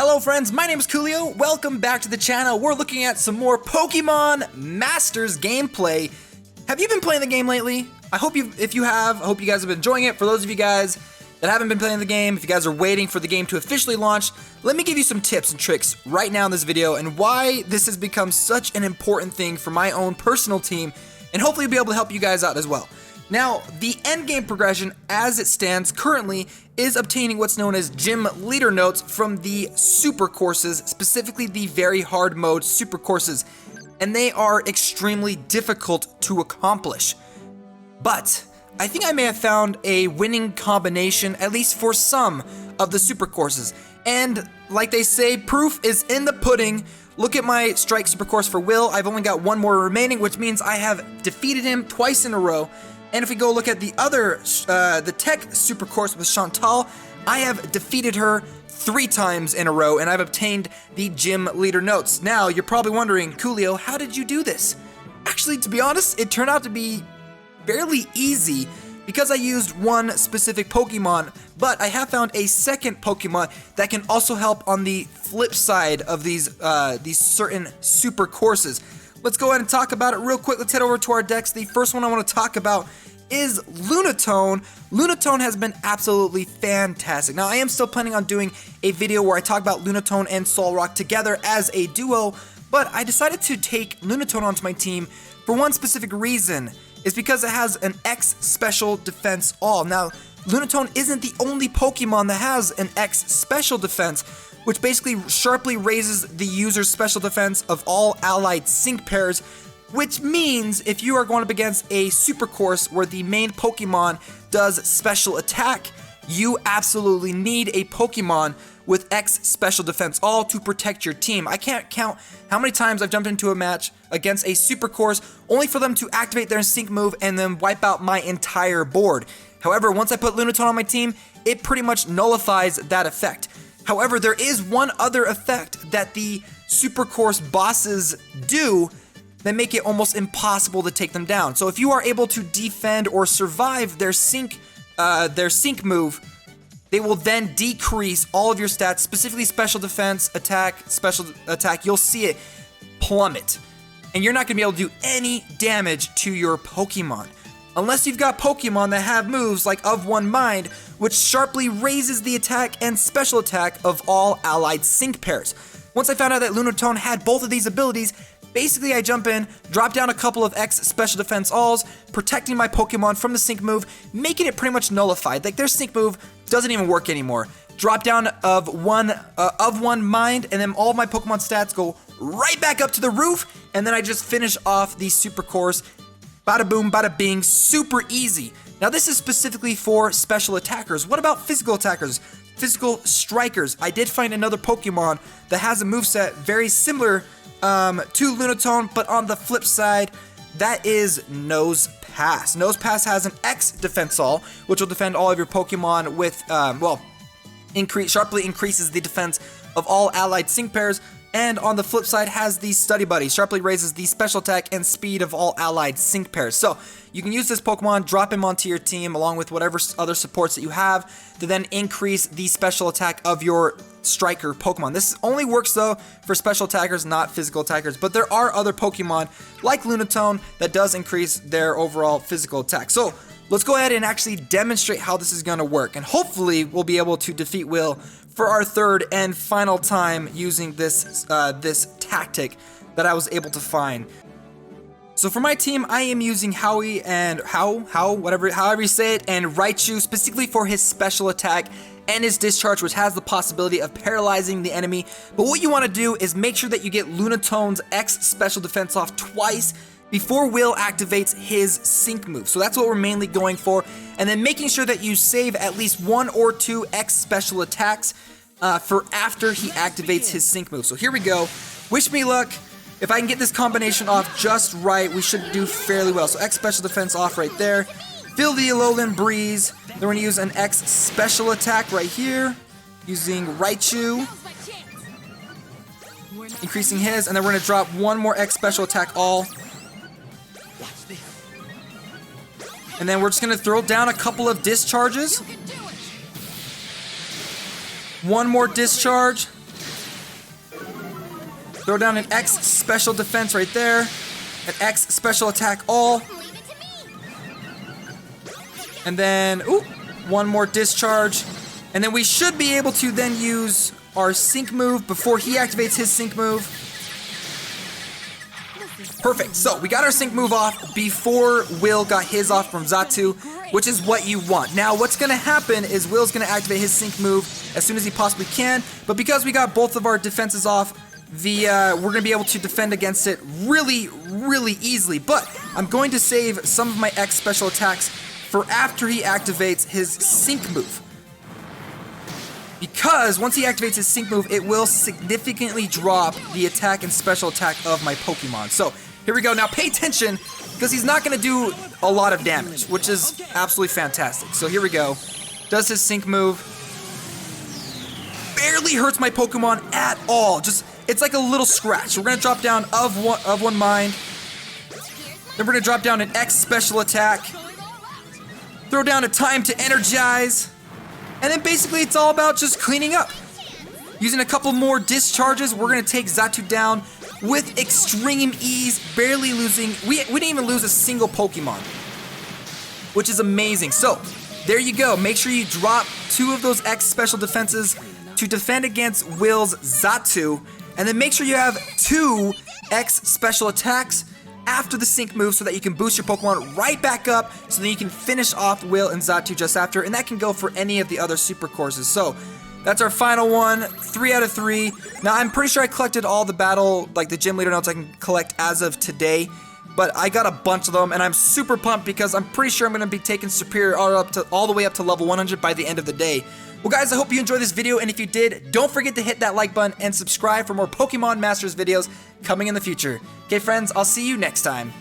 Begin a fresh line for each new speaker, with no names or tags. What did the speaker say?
Hello friends, my name is Koolio. Welcome back to the channel. We're looking at some more Pokemon Masters gameplay. Have you been playing the game lately? If you have, I hope you guys have been enjoying it. For those of you guys that haven't been playing the game, if you guys are waiting for the game to officially launch, let me give you some tips and tricks right now in this video and why this has become such an important thing for my own personal team, and hopefully be able to help you guys out as well. Now, the end game progression as it stands currently is obtaining what's known as gym leader notes from the Supercourses, specifically the very hard mode Supercourses, and they are extremely difficult to accomplish. But I think I may have found a winning combination, at least for some of the Supercourses. And like they say, proof is in the pudding. Look at my Strike Supercourse for Will. I've only got one more remaining, which means I have defeated him twice in a row. And if we go look at the other, the Tech Supercourse with Chantal, I have defeated her 3 times in a row, and I've obtained the gym leader notes. Now, you're probably wondering, Koolio, how did you do this? Actually, to be honest, it turned out to be fairly easy because I used one specific Pokemon, but I have found a second Pokemon that can also help on the flip side of these certain super courses. Let's go ahead and talk about it real quick. Let's head over to our decks. The first one I want to talk about is Lunatone. Lunatone has been absolutely fantastic. Now, I am still planning on doing a video where I talk about Lunatone and Solrock together as a duo, but I decided to take Lunatone onto my team for one specific reason. It's because it has an X Special Defense All. Now, Lunatone isn't the only Pokemon that has an X Special Defense, which basically sharply raises the user's special defense of all allied sync pairs, which means if you are going up against a super course where the main Pokemon does special attack, you absolutely need a Pokemon with X Special Defense All to protect your team. I can't count how many times I've jumped into a match against a super course only for them to activate their sync move and then wipe out my entire board. However, once I put Lunatone on my team, it pretty much nullifies that effect. However, there is one other effect that the Supercourse bosses do that make it almost impossible to take them down. So if you are able to defend or survive their sync move, they will then decrease all of your stats, specifically special defense, attack, special attack. You'll see it plummet, and you're not going to be able to do any damage to your Pokemon. Unless you've got Pokemon that have moves like Of One Mind, which sharply raises the attack and special attack of all allied sync pairs. Once I found out that Lunatone had both of these abilities, basically I jump in, drop down a couple of X Special Defense Alls, protecting my Pokemon from the sync move, making it pretty much nullified. Like, their sync move doesn't even work anymore. Drop down of one Mind, and then all of my Pokemon stats go right back up to the roof, and then I just finish off the Super Course. Bada boom, bada bing, super easy. Now, this is specifically for special attackers. What about physical attackers? Physical strikers. I did find another Pokemon that has a moveset very similar to Lunatone, but on the flip side, that is Nosepass. Nosepass has an X Defense All, which will defend all of your Pokemon with, sharply increases the defense of all allied sync pairs. And on the flip side has the Study Buddy, sharply raises the special attack and speed of all allied sync pairs. So you can use this Pokemon, drop him onto your team along with whatever other supports that you have to then increase the special attack of your striker Pokemon. This only works though for special attackers, not physical attackers, but there are other Pokemon like Lunatone that does increase their overall physical attack. So let's go ahead and actually demonstrate how this is going to work, and hopefully we'll be able to defeat Will for our third and final time using this this tactic that I was able to find. So for my team, I am using Howie and however you say it, and Raichu specifically for his special attack and his discharge, which has the possibility of paralyzing the enemy. But what you want to do is make sure that you get Lunatone's X Special Defense off twice before Will activates his sync move. So that's what we're mainly going for. And then making sure that you save at least 1 or 2 X special attacks for after he activates his sync move. So here we go. Wish me luck. If I can get this combination off just right, we should do fairly well. So X Special Defense off right there. Feel the Alolan Breeze. Then we're going to use an X Special Attack right here, using Raichu. Increasing his, and then we're going to drop one more X Special Attack All. And then we're just going to throw down a couple of discharges. One more discharge. Throw down an X special defense right there. An X special attack all. And then, ooh, one more discharge. And then we should be able to then use our sync move before he activates his sync move. Perfect. So we got our sync move off before Will got his off from Xatu, which is what you want. Now what's going to happen is Will's going to activate his sync move as soon as he possibly can. But because we got both of our defenses off, we're going to be able to defend against it really, really easily. But I'm going to save some of my X special attacks for after he activates his sync move. Because once he activates his sync move, it will significantly drop the attack and special attack of my Pokemon. So here we go. Now pay attention, because he's not going to do a lot of damage, which is absolutely fantastic. So here we go. Does his sync move. Barely hurts my Pokemon at all. Just, it's like a little scratch. We're going to drop down of one mind. Then we're going to drop down an X special attack. Throw down a time to energize. And then basically it's all about just cleaning up. Using a couple more discharges, we're going to take Xatu down with extreme ease, barely losing. We didn't even lose a single Pokemon, which is amazing. So there you go. Make sure you drop 2 of those X special defenses to defend against Will's Xatu. And then make sure you have 2 X special attacks after the sync move so that you can boost your Pokemon right back up so that you can finish off Will and Xatu just after, and that can go for any of the other super courses. So that's our final one, 3 out of 3. Now I'm pretty sure I collected all the battle, like the gym leader notes I can collect as of today, but I got a bunch of them and I'm super pumped because I'm pretty sure I'm going to be taking Superior all the way up to level 100 by the end of the day. Well guys, I hope you enjoyed this video, and if you did, don't forget to hit that like button and subscribe for more Pokemon Masters videos coming in the future. Okay friends, I'll see you next time.